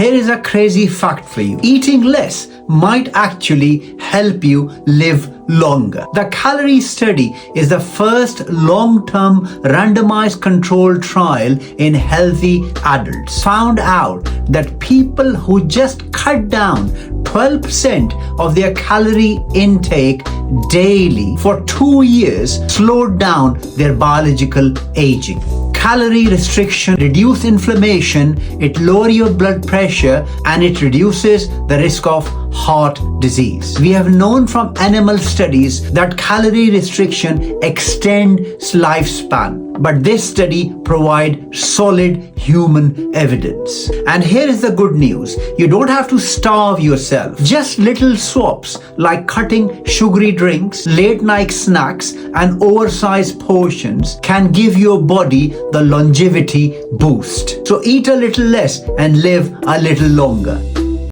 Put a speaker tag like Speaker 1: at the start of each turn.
Speaker 1: Here is a crazy fact for you. Eating less might actually help you live longer. The calorie study is the first long-term randomized controlled trial in healthy adults. Found out that people who just cut down 12% of their calorie intake daily for 2 years slowed down their biological aging. Calorie restriction reduces inflammation, it lowers your blood pressure, and it reduces the risk of heart disease. We have known from animal studies that calorie restriction extends lifespan. But this study provides solid human evidence. And here is the good news. You don't have to starve yourself. Just little swaps like cutting sugary drinks, late night snacks, and oversized portions can give your body the longevity boost. So eat a little less and live a little longer.